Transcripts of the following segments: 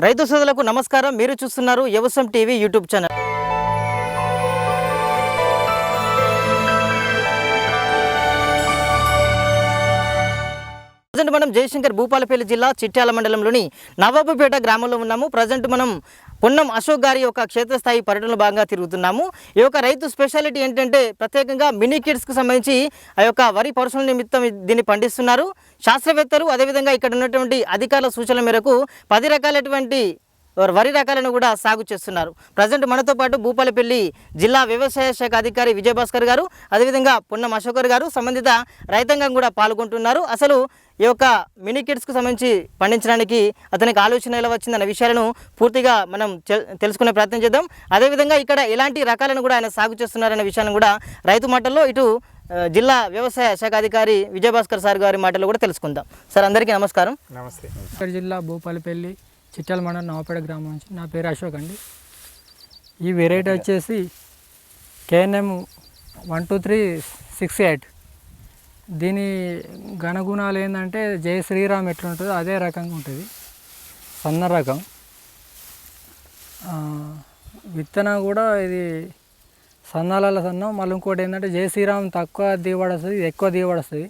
రైతు సోదరులకు నమస్కారం. మీరు చూస్తున్నారు వ్యవసాయం టీవీ యూట్యూబ్ ఛానల్. ప్రజెంట్ మనం జయశంకర్ భూపాలపల్లి జిల్లా చిట్యాల మండలంలోని నవాబుపేట గ్రామంలో ఉన్నాము. ప్రజెంట్ మనం పొన్నం అశోక్ గారి యొక్క క్షేత్రస్థాయి పర్యటనలో భాగంగా తిరుగుతున్నాము. ఈ యొక్క రైతు స్పెషాలిటీ ఏంటంటే ప్రత్యేకంగా మినీ కిడ్స్కి సంబంధించి ఆ యొక్క వరి పరుసల నిమిత్తం దీన్ని పండిస్తున్నారు. శాస్త్రవేత్తలు అదేవిధంగా ఇక్కడ ఉన్నటువంటి అధికారుల సూచనల మేరకు 10 రకాలైనటువంటి వరి రకాలను కూడా సాగు చేస్తున్నారు. ప్రజెంట్ మనతో పాటు భూపాలపల్లి జిల్లా వ్యవసాయ శాఖ అధికారి విజయభాస్కర్ గారు, అదేవిధంగా పొన్నం అశోక్ గారు, సంబంధిత రైతాంగం కూడా పాల్గొంటున్నారు. అసలు ఈ యొక్క మినీ కిడ్స్కు సంబంధించి పండించడానికి అతనికి ఆలోచన ఎలా వచ్చిందన్న విషయాలను పూర్తిగా మనం తెలుసుకునే ప్రయత్నం చేద్దాం. అదేవిధంగా ఇక్కడ ఎలాంటి రకాలను కూడా ఆయన సాగు చేస్తున్నారనే విషయాన్ని కూడా రైతు మాటల్లో ఇటు జిల్లా వ్యవసాయ శాఖ అధికారి విజయభాస్కర్ సార్ గారి మాటల్లో కూడా తెలుసుకుందాం. సార్, అందరికీ నమస్కారం. నమస్తే. జిల్లా భూపాలపల్లి చిట్యాల మండలం నవాపేట గ్రామం నుంచి నా పేరు అశోక్ అండి. ఈ వెరైటీ వచ్చేసి KNM 12368. దీని గుణగుణాలు ఏంటంటే జయ శ్రీరామ్ ఎట్లా ఉంటుందో అదే రకంగా ఉంటుంది, సన్న రకం. విత్తనం కూడా ఇది సన్నాల సన్నం. మళ్ళీ ఇంకోటి ఏంటంటే జయ శ్రీరామ్ తక్కువ దిగుబడి వస్తుంది, ఇది ఎక్కువ దిగుబడి వస్తుంది.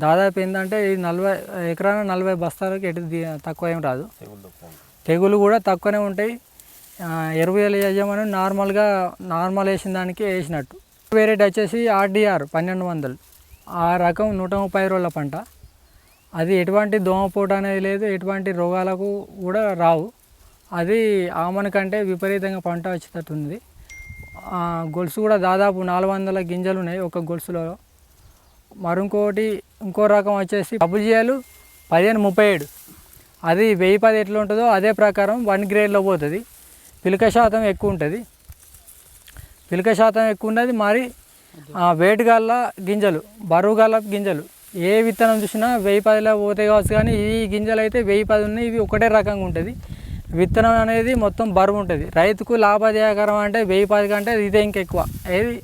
దాదాపు ఏంటంటే ఇది 40 ఎకరాన 40 బస్తాలకి ఎటు తక్కువ ఏం రాదు. తెగులు కూడా తక్కువనే ఉంటాయి. ఎరువుల యజమాని నార్మల్ వేసిన దానికి వేసినట్టు. వెరైటీ వచ్చేసి RDR 1200. ఆ రకం 130 రోజుల పంట. అది ఎటువంటి దోమపోటు అనేది లేదు, ఎటువంటి రోగాలకు కూడా రావు. అది ఆమన కంటే విపరీతంగా పంట వచ్చేటట్టు ఉంది. గొలుసు కూడా దాదాపు 400 గింజలు ఉన్నాయి ఒక గొలుసులో. ఇంకో రకం వచ్చేసి WGL 1537. అది 1010 ఎట్లా ఉంటుందో అదే ప్రకారం 1 గ్రేడ్లో పోతుంది. పిలక శాతం ఎక్కువ ఉంటుంది. మరి వెయిట్ గల్ల గింజలు, బరువు గల్ల గింజలు ఏ విత్తనం చూసినా 1010లో పోతాయి కావచ్చు. కానీ ఈ గింజలు అయితే 1010 ఉన్నాయి. ఇవి ఒకటే రకంగా ఉంటుంది. విత్తనం అనేది మొత్తం బరువు ఉంటుంది. రైతుకు లాభదాయకరం అంటే 1010 కంటే ఇదే ఇంకెక్కువ. ఏది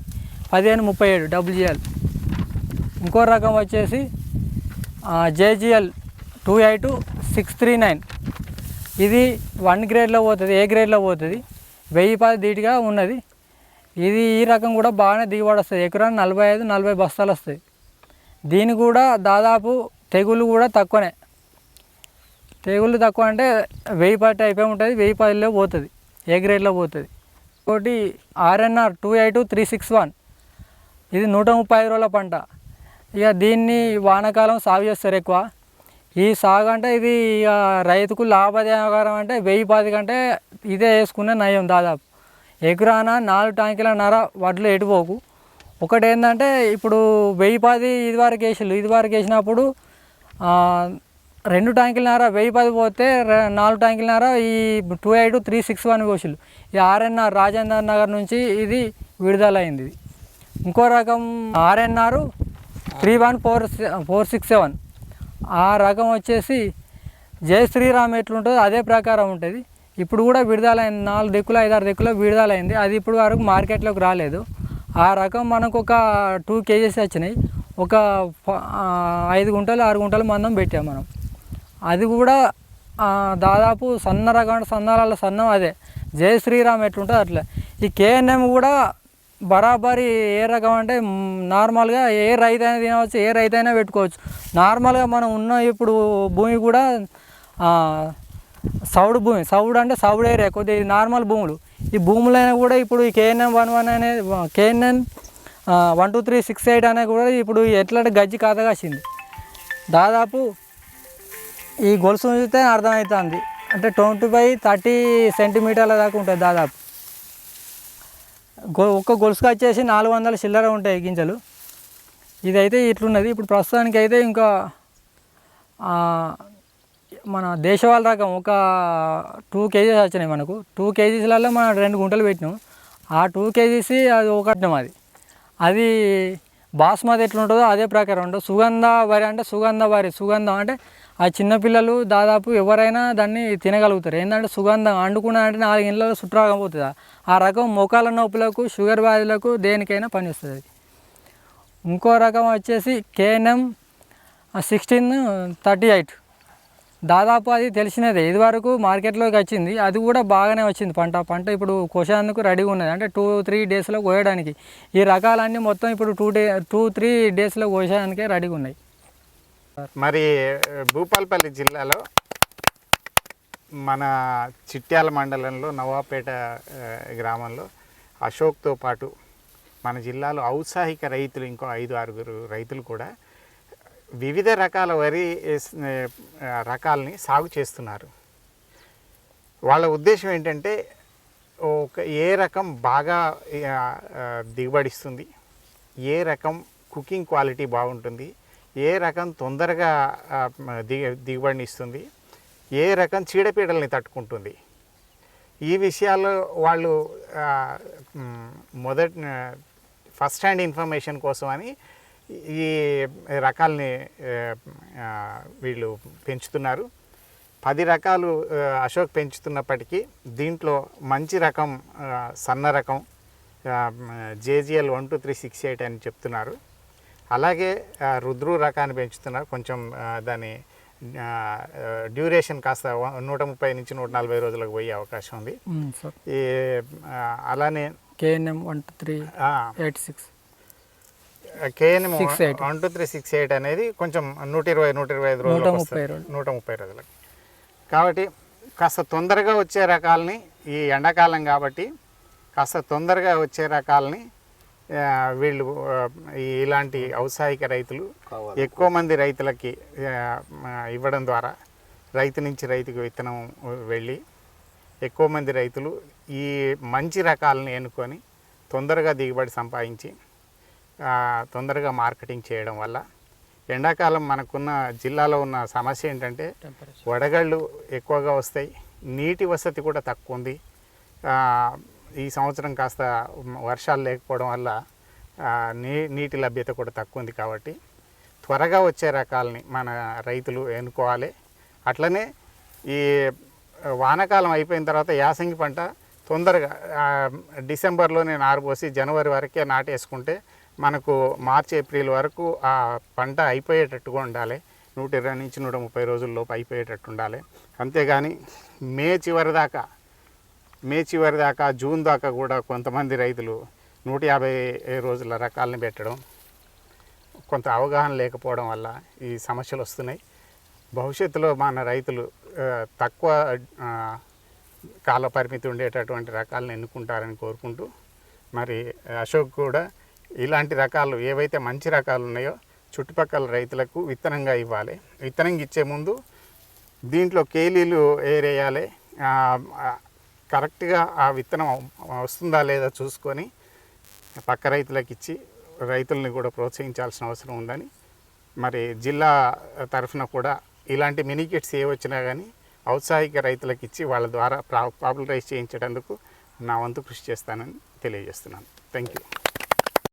1537 WGL. ఇంకో రకం వచ్చేసి JGL 28639. ఇది 1 గ్రేడ్లో పోతుంది, ఏ గ్రేడ్లో పోతుంది. 1010 ధీటుగా ఉన్నది. ఈ రకం కూడా బాగానే దిగుబడి వస్తుంది. ఎకరానికి 45-40 బస్తాలు వస్తాయి. దీని కూడా దాదాపు తెగులు కూడా తక్కువనే. తెగులు తక్కువ అంటే 1010 అయిపోయి ఉంటుంది, 1010లో పోతుంది, ఏ గ్రేడ్లో పోతుంది. ఇంకోటి RNR 282361. ఇది 135 రోజుల పంట. ఇక దీన్ని వానాకాలం సాగు చేస్తారు ఎక్కువ. ఈ సాగు అంటే ఇది ఇక రైతుకు లాభదాయకరం అంటే 1010 కంటే ఇదే వేసుకునే నయం. దాదాపు ఎకరాన 4 ట్యాంకులన్నర వడ్లు ఎటుపోకు. ఒకటి ఏంటంటే ఇప్పుడు 1010 ఇదివరకు వేసినప్పుడు 2 ట్యాంకులన్నర 1010 పోతే 4 ట్యాంకులన్నర ఈ 28361 కోసిళ్ళు. ఈ RNR రాజేందర్ నగర్ నుంచి ఇది విడుదలైంది. ఇంకో రకం RNR 31467. ఆ రకం వచ్చేసి జయ శ్రీరామ్ ఎట్లుంటుందో అదే ప్రకారం ఉంటుంది. ఇప్పుడు కూడా విడుదలైంది, 4 దిక్కులు 5-6 దిక్కులో విడుదలైంది. అది ఇప్పుడు వరకు మార్కెట్లోకి రాలేదు. ఆ రకం మనకు ఒక 2 kgs వచ్చినాయి. ఒక 5 గుంటలు 6 గుంటలు మందం పెట్టాం మనం. అది కూడా దాదాపు సన్న రకం, సన్నాల సన్నం అదే జయ శ్రీరామ్ ఎట్లుంటుందో అట్లా. ఈ KNM కూడా బరాబరి ఏ రకం అంటే నార్మల్గా ఏ రైతు అయినా తినవచ్చు, ఏ రైతు అయినా పెట్టుకోవచ్చు. నార్మల్గా మనం ఉన్న ఇప్పుడు భూమి కూడా సౌడు అంటే సౌడు ఏరియా కొద్దిగా నార్మల్ భూములు. ఈ భూములైనా కూడా ఇప్పుడు ఈ KNM 12368 అనేది కూడా ఇప్పుడు ఎట్లంటే గజ్జి కాత కాసింది. దాదాపు ఈ గొలుసు చూస్తే అర్థమవుతుంది. అంటే 20-30 సెంటీమీటర్ల దాకా ఉంటుంది దాదాపు. ఒక్క గొలుసుకు వచ్చేసి 400 చిల్లర ఉంటాయి గింజలు. ఇదైతే ఇట్లున్నది. ఇప్పుడు ప్రస్తుతానికి అయితే ఇంకా మన దేశవాళ రకం ఒక 2 kgs వచ్చినాయి మనకు. 2 kgsలలో మనం 2 గుంటలు పెట్టినాం. ఆ 2 kgs అది ఒకటినాం. అది బాస్మతి ఎట్లుంటుందో అదే ప్రకారం ఉంటుంది. సుగంధ వరి అంటే సుగంధం అంటే ఆ చిన్నపిల్లలు దాదాపు ఎవరైనా దాన్ని తినగలుగుతారు. ఏంటంటే సుగంధం అండుకున్నా అంటే 4 గంటలలో సుట్రాకపోతుంది. ఆ రకం మోకాల నొప్పులకు, షుగర్ వ్యాధులకు దేనికైనా పనిస్తుంది. ఇంకో రకం వచ్చేసి KNM 1638. దాదాపు అది తెలిసినదే. ఇదివరకు మార్కెట్లోకి వచ్చింది, అది కూడా బాగానే వచ్చింది. పంట ఇప్పుడు కోసేందుకు రెడీగా ఉన్నది. అంటే 2-3 డేస్లో కోయడానికి. ఈ రకాలన్నీ మొత్తం ఇప్పుడు 2-3 డేస్లో కోసేదానికే రెడీగా ఉన్నాయి. మరి భూపాలపల్లి జిల్లాలో మన చిట్యాల మండలంలో నవాపేట గ్రామంలో అశోక్తో పాటు మన జిల్లాలో ఔత్సాహిక రైతులు ఇంకో 5-6 రైతులు కూడా వివిధ రకాల వరి రకాలని సాగు చేస్తున్నారు. వాళ్ళ ఉద్దేశం ఏంటంటే ఏ రకం బాగా దిగుబడిస్తుంది, ఏ రకం కుకింగ్ క్వాలిటీ బాగుంటుంది, ఏ రకం తొందరగా దిగుబడిని ఇస్తుంది, ఏ రకం చీడపీడల్ని తట్టుకుంటుంది, ఈ విషయాల్లో వాళ్ళు ఫస్ట్ హ్యాండ్ ఇన్ఫర్మేషన్ కోసమని ఈ రకాలని వీళ్ళు పెంచుతున్నారు. 10 రకాలు అశోక్ పెంచుతున్నప్పటికీ దీంట్లో మంచి రకం సన్న రకం JGL 12368 అని చెప్తున్నారు. అలాగే రుద్రు రకాన్ని పెంచుతున్నారు. కొంచెం దాని డ్యూరేషన్ కాస్త 130 నుంచి 140 రోజులకు పోయే అవకాశం ఉంది. ఈ అలానే KNM 12386 KNM 12368 అనేది కొంచెం 120-125 రోజులకు 130 రోజులకు. కాబట్టి కాస్త తొందరగా వచ్చే రకాలని, ఈ ఎండాకాలం కాబట్టి కాస్త తొందరగా వచ్చే రకాలని వీళ్ళు ఇలాంటి ఔత్సాహిక రైతులు ఎక్కువ మంది రైతులకి ఇవ్వడం ద్వారా రైతు నుంచి రైతుకు విత్తనం వెళ్ళి ఎక్కువ మంది రైతులు ఈ మంచి రకాలను ఎన్నుకొని తొందరగా దిగుబడి సంపాదించి తొందరగా మార్కెటింగ్ చేయడం వల్ల ఎండాకాలం మనకున్న జిల్లాలో ఉన్న సమస్య ఏంటంటే వడగళ్ళు ఎక్కువగా వస్తాయి, నీటి వసతి కూడా తక్కువ ఉంది. ఈ సంవత్సరం కాస్త వర్షాలు లేకపోవడం వల్ల నీటి లభ్యత కూడా తక్కువ ఉంది. కాబట్టి త్వరగా వచ్చే రకాలని మన రైతులు ఎన్నుకోవాలి. అట్లనే ఈ వానాకాలం అయిపోయిన తర్వాత యాసంగి పంట తొందరగా డిసెంబర్లోనే నారుపోసి జనవరి వరకే నాటేసుకుంటే మనకు మార్చి ఏప్రిల్ వరకు ఆ పంట అయిపోయేటట్టుగా ఉండాలి. 120 నుంచి 130 రోజుల్లోపు అయిపోయేటట్టు ఉండాలి. అంతేగాని మే చివరి దాకా జూన్ దాకా కూడా కొంతమంది రైతులు 150 రోజుల రకాలని పెట్టడం, కొంత అవగాహన లేకపోవడం వల్ల ఈ సమస్యలు వస్తున్నాయి. భవిష్యత్తులో మన రైతులు తక్కువ కాల పరిమితి ఉండేటటువంటి రకాలను ఎన్నుకుంటారని కోరుకుంటూ, మరి అశోక్ కూడా ఇలాంటి రకాలు ఏవైతే మంచి రకాలు ఉన్నాయో చుట్టుపక్కల రైతులకు విత్తనంగా ఇవ్వాలి. విత్తనం ఇచ్చే ముందు దీంట్లో కేలీలు ఏరేయాలి. కరెక్ట్గా ఆ విత్తనం వస్తుందా లేదా చూసుకొని పక్క రైతులకు ఇచ్చి రైతుల్ని కూడా ప్రోత్సహించాల్సిన అవసరం ఉందని, మరి జిల్లా తరఫున కూడా ఇలాంటి మినీ కిట్స్ ఏ వచ్చినా కానీ ఔత్సాహిక రైతులకు ఇచ్చి వాళ్ళ ద్వారా పాపులరైజ్ చేయించేందుకు నా వంతు కృషి చేస్తానని తెలియజేస్తున్నాను. Thank you.